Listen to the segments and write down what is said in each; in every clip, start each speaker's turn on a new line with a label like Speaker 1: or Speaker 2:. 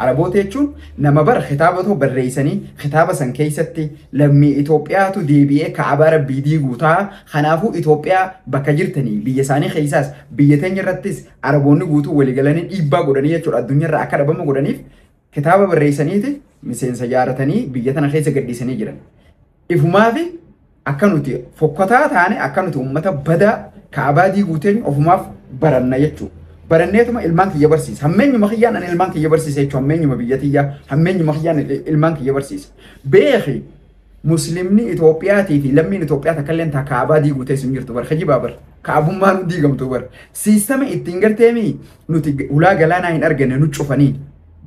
Speaker 1: عربوتيشون نما بر خطابته بالرئيسني خطابة سن كيستي لمي إثيوبيا تو دي بي كعبارة بيدي غوتا خنافو إثيوبيا بكجرتني بيساني خيساس بيتني رتس عربوني غوتو ولي قالني إيبا غودانية شو الدنيا رأكاد بما غودانيف كتابة بالرئيسني تي مسين سيارتني بيتنا خيسة قديسني جرا إفما في أكنوتي فقطات هاني أكنوتي أمتا بدا كعبادي غوتين أفما برنا يجو برنيتما المانك يبرسيس همين مخيان أن المانك يبرسيس يجو همين مبيتيا همين مخيان المانك يبرسيس بيخي مسلمني إثيوبياتي في لمين إثيوبيا تكلم تكعبادي غوتين سميرتو بر خجي بابر كعبو ما نديغم تبر سيستم التنجر تيمي نوتي ولا جلانا إن أرجع نوتشوفني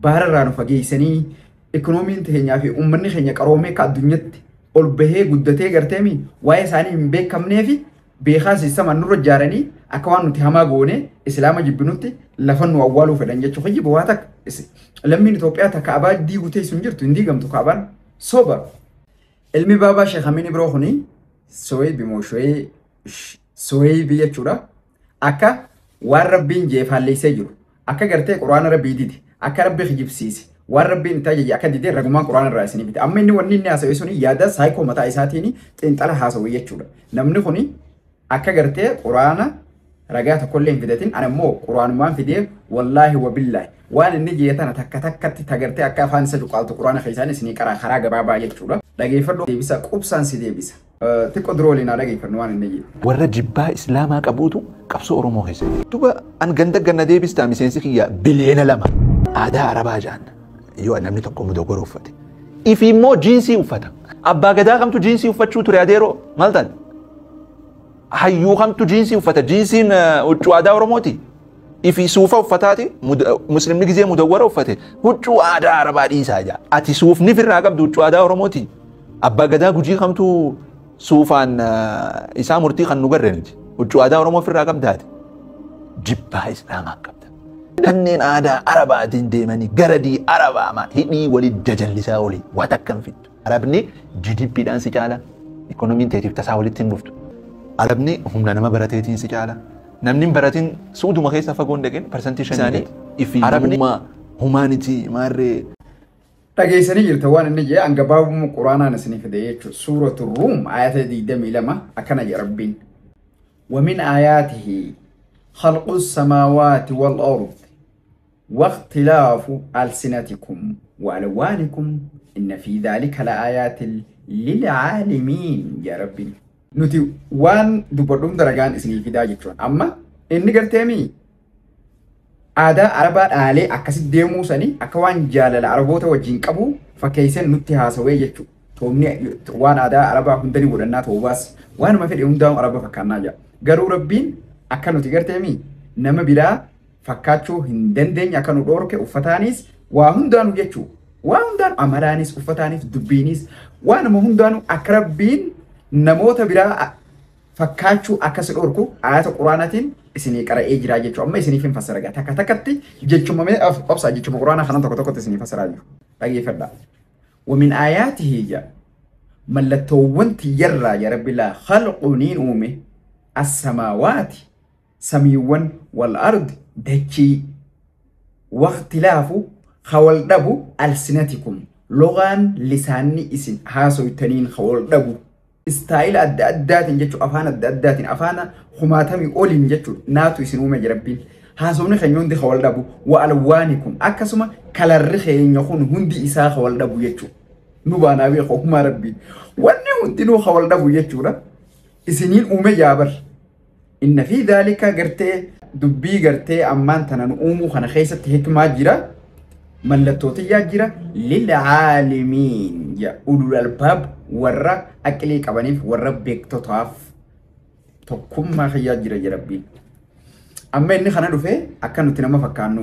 Speaker 1: بحر رانو فجيسني إقتصادي تهنيا في أمني خنيا كرومي كالدنيا أولبه قدتي قرتمي وايساني مبيك كم نفي بيخاس سيستم النور جارني أكوان نتهما جوني إسلام جبنوتي لفن وأولو فدنجة شوفي بواتك لمن إثيوبيا تكعبات دي وتي سنجر تنديغم تكعبان صبر علمي بابا شيخ أميني بروخني سوي بمو سوي بيجورا أكا وربين جيف هاللي سجرو أكا قرتي قرآن ربي ديدي أكا ربي خجيب سيسي وربين تاجي أكا ديدي رقمان قرآن الرئيسني بيتي أما إني ونيني أسويسوني يادا سايكو متا إساتيني تنتالا هاسوي يجورا نمني خوني أكا قرتي قرآن رجعت كلهم فيدتين أنا مو قرآن ما فيدي والله وبالله وأنا نجي يتنا تك تجرتي أكا فان سجوا قالت قرآن خيساني سني كرا خراج بابا يجورا لقي فردو ديبسا قبسان سي ديبسا تقدروا لنا لقي فردوان النجي
Speaker 2: ورا جبا إسلاما كابوتو كابسو أرومو خيسي توبا أن جندك جنة ديبس تامي سينسكية بلينا لما هذا عربا جان يو أنا مني تقوم بدو غروفتي إفي مو جنسي وفتا أبا قدا قمتو جنسي وفتشو تري أديرو مالتان حيو قمتو جنسي وفتا جنسين وجو أدا أروموتي إفي سوفا وفتاتي مسلم نجزي مدورة وفتي وجو أدا عربا دي ساجا أتي سوف نفر راقب دو وجو أدا أروموتي أبا قدا قجي قمتو سوفان إسا مرتي خان نقرنج وجو أدا أرومو في راقب داتي جبا إسلاما قبدا هنين آدا عربا دين ديماني قردي عربا ما هيني ولي ججن لساولي واتكن فيت عربني جديد بيدان سجالا إيكونومين تيتيف تساولي تنبفتو عربني هم لنما براتيتين سجالا نمنين براتين سودو مخيسا فقون دقين برسنتيشن ساني إفي عربني humanity ماري
Speaker 1: تجيسني يرتوان النجى عن جبابهم قرآنا نسني فديت سورة الروم آيات دي دم لما أكنا يربين ومن آياته خلق السماوات والأرض واختلاف ألسنتكم وألوانكم إن في ذلك لآيات للعالمين يا ربي نتي وان دبردون درجان اسمي في داجتون أما إني قرتمي آدا عربات آلي أكاسي ديمو سني أكوان جال العربوتا وجين كابو فكيسن نتها سوي يجو تومني وان آدا عربا هندني ودنا توباس وان ما في هندام عربا فكرنا جا قالوا ربين أكانو تقرتمي نما بلا فكاتشو هندن أكانو دورك وفتانيس وهندانو يجو وهندان أمرانيس وفتانيس دبينيس وان ما هندانو أقربين نموتا بلا فكاتشو أكاسي دوركو آيات قرآناتين إسني كرا إجرا جيتشو أما إسني فين فسرجع تكتي جيتشو ما أبصر جيتشو قرآن خلنا تكتي إسني فسرجع لقي فردا ومن آياته جا ملتوونت يرى يا رب الله خلق نينومه السماوات سميون والأرض دكي واختلاف خوال دبو ألسنتكم لغان لساني إسن هاسو التنين خوال دبو استايل أدات جتشو أفانا أدات أفانا خماتمي أولين جتشو ناتو يسنوما جربين هاسوني خنيون دي خوال دابو وألوانكم أكسما كالرخين يخون هندي إسا خوال دابو جتشو نبانا بيخو هما ربي واني هندي نو خوال دابو جتشو لا إسنين أومي جابر إن في ذلك قرتي دبي قرتي أمان تنان أومو خانا خيسة هكما جرا ملتوتي جرا للعالمين يا أولو الباب ورّا أكلي كبانيف ورّا بيك تطاف تقوم ما خيال جرا ربي أما إني خنا دفع أكان نتنام فكان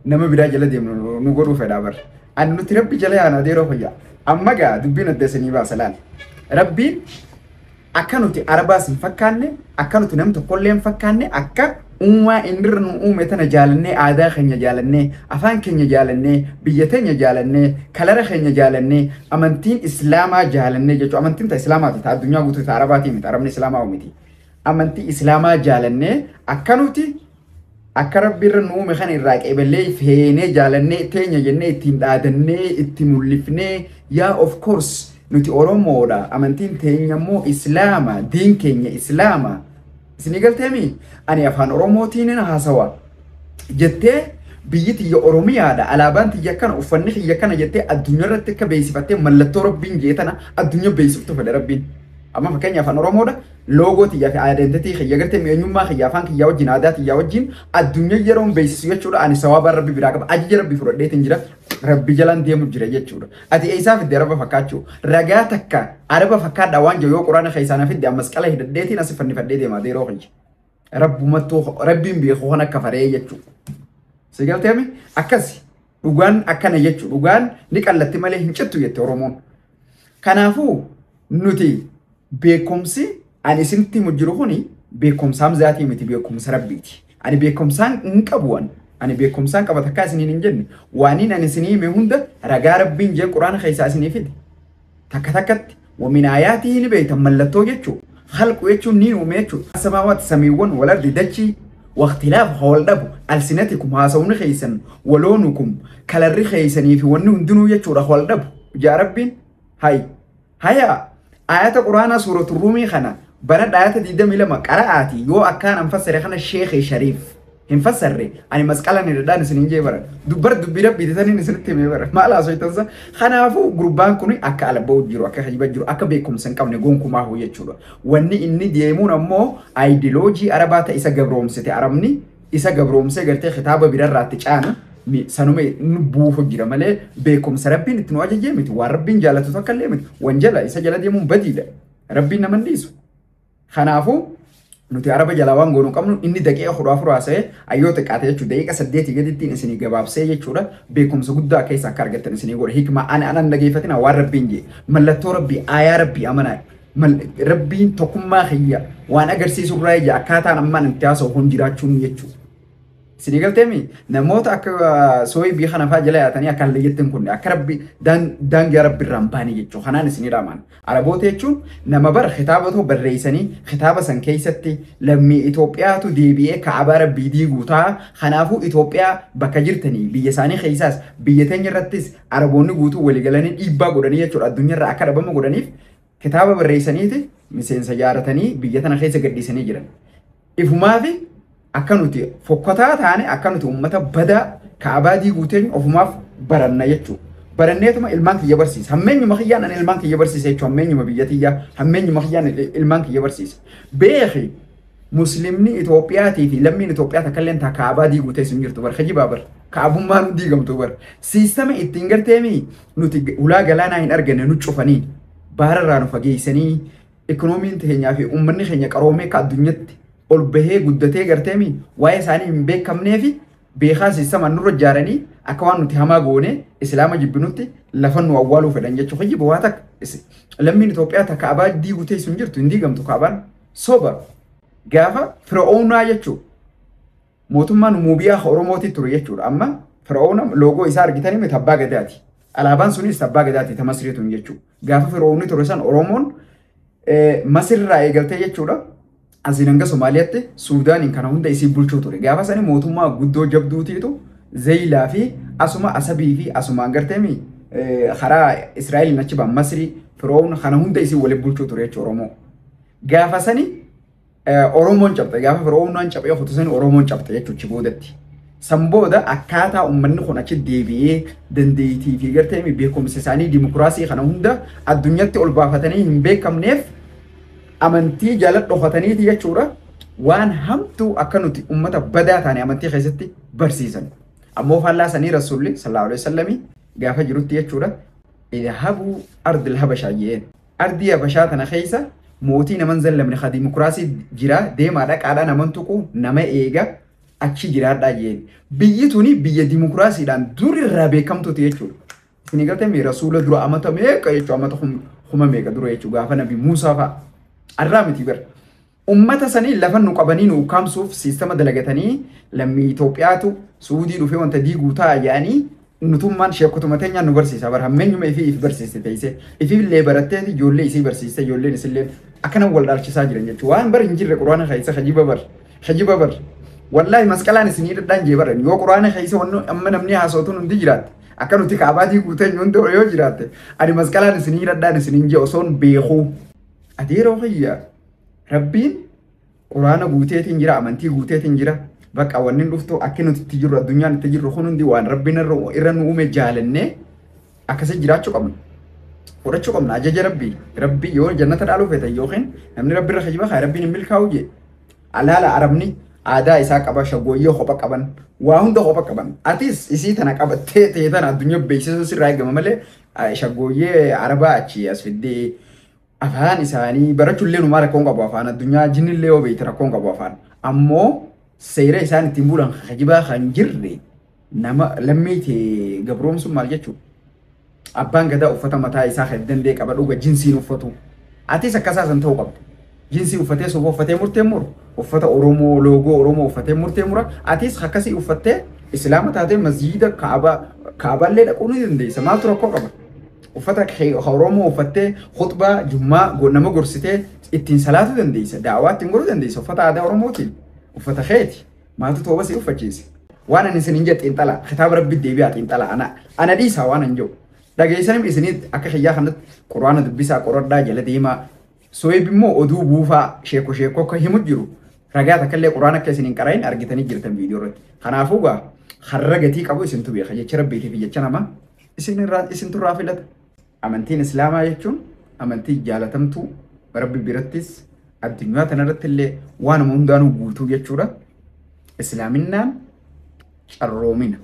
Speaker 1: نما بيدا جل ديم نقولوا في دابر أن نتربي جل أنا ديرو فيا أما جا دبنا الدسني باسلان ربي أكان نتي أربعة فكانة أكان نتنام تقولين فكانة أكا إنرن متنا جالني عادا خنيا جالني أفان خنيا جالني بيتنا جالني كلارا خنيا جالني أمانتين إسلاما جالني جتو أمانتين تا إسلاما تا الدنيا قلت تعرباتي متعربني إسلاما ومتي أمانتي إسلاما جالني أكانوتي akka rabbi irra nu uume kan irraa qeeballee feenee jaalannee teenya jennee ittiin dhaadannee itti mul'ifnee yaa of course nuti Oromoodha amantiin teenya immoo Islaama diin keenya Islaama isinii galteemi ani afaan Oromootiin haasawa jettee biyyi tiyya Oromiyaadha alaabaan tiyya kana uffanni tiyya kana jettee addunyaa irratti akka beeksifattee mallattoo rabbiin jeetana addunyaa beeksiftu fedha rabbiin amma fakkeenya afaan Oromoodha loogoo tiyya fi identity kiyya gartee eenyummaa kiyya afaan kiyya wajjin aadaa tiyya wajjin addunyaa yeroon beeksisu jechuudha ani sawaabaan rabbi biraa qaba ajja rabbi fudhadheetiin jira rabbi jalaan deemu jira jechuudha ati eessaaf itti araba fakkaachuu ragaa takka araba fakkaadha waan jiru yoo quraana keessaan afidde ammas qala hidhadheetiin as fannifadhee deemaa deeroo kiyya rabbumattuu rabbiin beeku kan akka faree jechuudha sigalteemi akkasi dhugaan akkana jechuudha dhugaan ni qallatti malee hin cittu jette Oromoon kanaafuu nuti beekumsi ani isintti mujjiru kuni beekumsaam zaatii miti beekumsa rabbiiti ani beekumsaan hin qabuwan ani beekumsaan qaba takka isiniin hin jenne waaniin ani isinii hime hunda ragaa rabbiin jee quraana keessaa isinii fide takka takkatti wamin aayaatii ni beektan mallattoo jechuu halqu jechuun ni uume jechuu samaawaati samiiwwan walardi dachii واختلاف حول دبو ألسنتكم هاسون خيسن ولونكم كالري خيسني في ونون دنو يجور حول دبو جا ربين هيا آيات القرآن سورة الرومي خنا برد آيات دي دم لما قرأتي يو أكان مفسر خنا الشيخ شريف هنفسر أنا مسألة نردان سنينجي برد دبر دبيرة بيتاني نسنتي مبرد ما لا سويت تنسى خنا فو جروبان كوني أكا على بود جرو أكا حجب جرو أكا بيكم سنكم نجونكم ما هو يجور واني إني ديمون أمو أيديولوجي عربات إسا جبروم ستي عرمني إسا جبروم سجرتي خطابة بيرر راتج أنا سنومي نبوه جرا ماله بيكم سربين تنواجه جيمت وربين جالة تتكلمت وانجلا إسا جلا ديمون بديلة ربين نمن ديسو خنافو nuti araba jalawaan goonuu qabnu inni daqiiqa khuraafuu raasee ayyoota qaatee jechuudha daqiiqa 8 gaditti isinii gabaabsee jechuudha beekumsa guddaa keessa akka argattan isinii godhe hikma anan dhageeffatina waan rabbiin jee mallattoo rabbii aayaa rabbii amanaa rabbiin tokkummaa khiyya waan agarsiisu irraa ija akkaataan ammaan itti haasa'u hun jiraachuun jechuudha isinii galteemi namoota akka sooyi bii kana faa jala yaatanii akka hallayyeettiin kun akka rabbi daangaa rabbi irraan baanii jechuudha kanaan isinii dhaamaan araboota jechuun nama bar kitaabatu barreessanii kitaaba san keessatti lammii Itoophiyaatu deebi'ee kaabaa rabbii diiguutaa kanaafuu Itoophiyaa bakka jirtanii biyya isaanii keessaas biyya teenya irrattis araboonni guutuu walii galanii dhiibbaa godhanii jechuudha addunyaa irraa akka dhabamu godhaniif kitaaba barreessaniiti miseensa jaaratanii biyya tana keessa gadhiisanii jiran ifumaafi akkanuti fokkotaa taane akkanuti ummata badaa kaabaa diiguuteen ofumaaf baranna jechuudha baranneetuma ilmaan kiyya barsiisa hammeenyuma kiyyaan an ilmaan kiyya barsiisa jechuudha hammeenyuma biyyatiyyaa hammeenyuma kiyyaan ilmaan kiyya barsiisa beeki muslimni Itoophiyaatii fi lammiin Itoophiyaa takkalleen taa kaabaa diiguutee sun jirtu bar hajibaa bar kaabummaan diigamtu bar siistama ittiin garteemi nuti ulaa galaanaa hin arganne nu cufanii baararraa nu fageessanii ikoonomiin teenyaa fi uummanni keenya qaroomee ka addunyaatti ol bahee guddatee garteemi waa'ee isaanii hin beekamnee fi beekaa siistama nurra ijaaranii akka waan nuti hamaa goone islaama jibbinutti lafa nu awwaaluu fedhan jechuudha hojii bu'aa takka lammiin Itoophiyaa takka kaabaa diigutee sun jirtu hin diigamtu kaabaan soba gaafa fir'aunaa jechuudha mootummaan muubiyaa Oromootii ture jechuudha amma fir'auna loogoo isaa argitanii miti abbaa gadaati alaabaan sunis abbaa gadaati tamasriituun jechuudha gaafa fir'aunni ture san Oromoon masirraa eegaltee jechuudha asinanga Somaaliyaatti Suudaaniin kana hunda isii bulchuu ture gaafa sani mootummaa guddoo jabduutiitu Zeylaa fi asuma Asabii fi asumaan garteemi karaa Israa'eliin achi ba'an Masrii Fir'aun kana hunda isii waliin bulchuu ture jechuudha Oromoo gaafa sani Oromoon cabxe gaafa Fir'aunaan cabee hotusanii Oromoon cabxe jechuudha boodatti san booda akkaataa uummanni kun achi deebi'ee dandeettii fi garteemi beekumsa isaanii dimokiraasii kana hunda addunyaatti ol baafatanii hin beekamneef amantii jala dhokataniiti jechuudha waan hamtuu akka nuti ummata badaa taane amantii keessatti barsiisan ammoo faallaa sanii rasuulli sallallahu alaihi wasallam gaafa jirutti jechuudha idhabu ardil habashaa jeen ardii habashaa tana keessa mootii naman zallamne ka dimokiraasii jira deemaa dhaqaadhaa naman tuqu nama eega achi jiraadhaa jeen biyyi tuni biyya dimokiraasiidhaan durirraa beekamtuuti jechuudha isin galtee rasuula dura amata meeqa jechuudha amata kuma meeqa dura jechuudha gaafa nabi Muusaa fa'a arraamiti bar ummata sanii lafa nu qabanii nu kaamsuuf siistama dalagatanii lammii Itoophiyaatu Suudii dhufee wanta diiguu ta'a yaanii nutummaan sheekotuma teenya nu barsiisa bar hammeenyuma if barsiiste teessee ifillee barattee ijoollee isii barsiiste ijoolleen isillee akkana wal dhaalchisaa jiran jechuudha waan bar hin jirre quraana keessa hajiba bar والله مسكلان سنير دان جبرن يو قرآن خيسه ونو أما نمني هاسوتون ندي جرات أكنو تكاباتي كوتين يوندو يو جرات أدي مسكلان سنير دان سنين جوسون بيخو أديرو خيا ربين قرآن قوتي تنجرا أمانتي قوتي تنجرا بك أولين رفتو أكنو تجرو الدنيا تجرو خنون دي وان ربنا رو إرن ومي جالنة أكسي جرات شو كمان ورا شو كمان أجا ربي يو جنة الألو فيتا يوخين نمني ربي رخجبا خير ربي نميل كاوجي على عربني aadaa isaa qaba shaggooyyee kopha qaban waa hunda kopha qaban atis isii tana qabattee tana addunyaa beeksisuu sirraa eegama malee shaggooyyee arabaa achi as fiddee afaan isaanii barachuullee numaa rakkoon qabu afaan addunyaa jinnillee yoo beekte rakkoon qabu afaan ammoo seera isaan ittiin bulan hajibaa kan jirre nama lammiite gabroomsuun maal jechuudha abbaan gadaa uffata mataa isaa heddandee qaba dhuga jinsiin uffatu atis akkasaasan ta'uu qabdu jinsi uffatee suufa uffatee murtee muru uffata oromoo loogoo oromoo uffatee murtee mura atis akkasii uffattee islaama taatee masjiida kaabaallee dhaquu ni dandeessa maaltu rakkoo qaba uffata oromoo uffattee khutbaa jummaa nama gorsitee ittiin salaatu dandeessa daawaa ittiin godhuu dandeessa uffata aadaa oromootiin uffata keeti maaltu tooba si uffachiise waan ani isiniin jedhe xiinxala kitaaba rabbi deebi'aa xiinxala ana dhiisaa waan an jiru dhageessanii isiniit akka xiyyaa kanatti quraana dubbisaa qoradhaa jala deemaa Soe bimmo oduu buufaa sheeko akka himu jiru ragaa takkallee quraana akka isiniin qara'in argitanii jirtan viidiyoo irratti. Kanaafuu gaa har'a gatii qabu isintu beeka jecha rabbiitii fi jecha namaa isintu irraa filata. Amantiin Islaamaa jechuun amantii jaalatamtuu rabbi birattis addunyaa tanarratti illee waanuma hundaanuu guutuu jechuudha. Islaaminaan carroomina.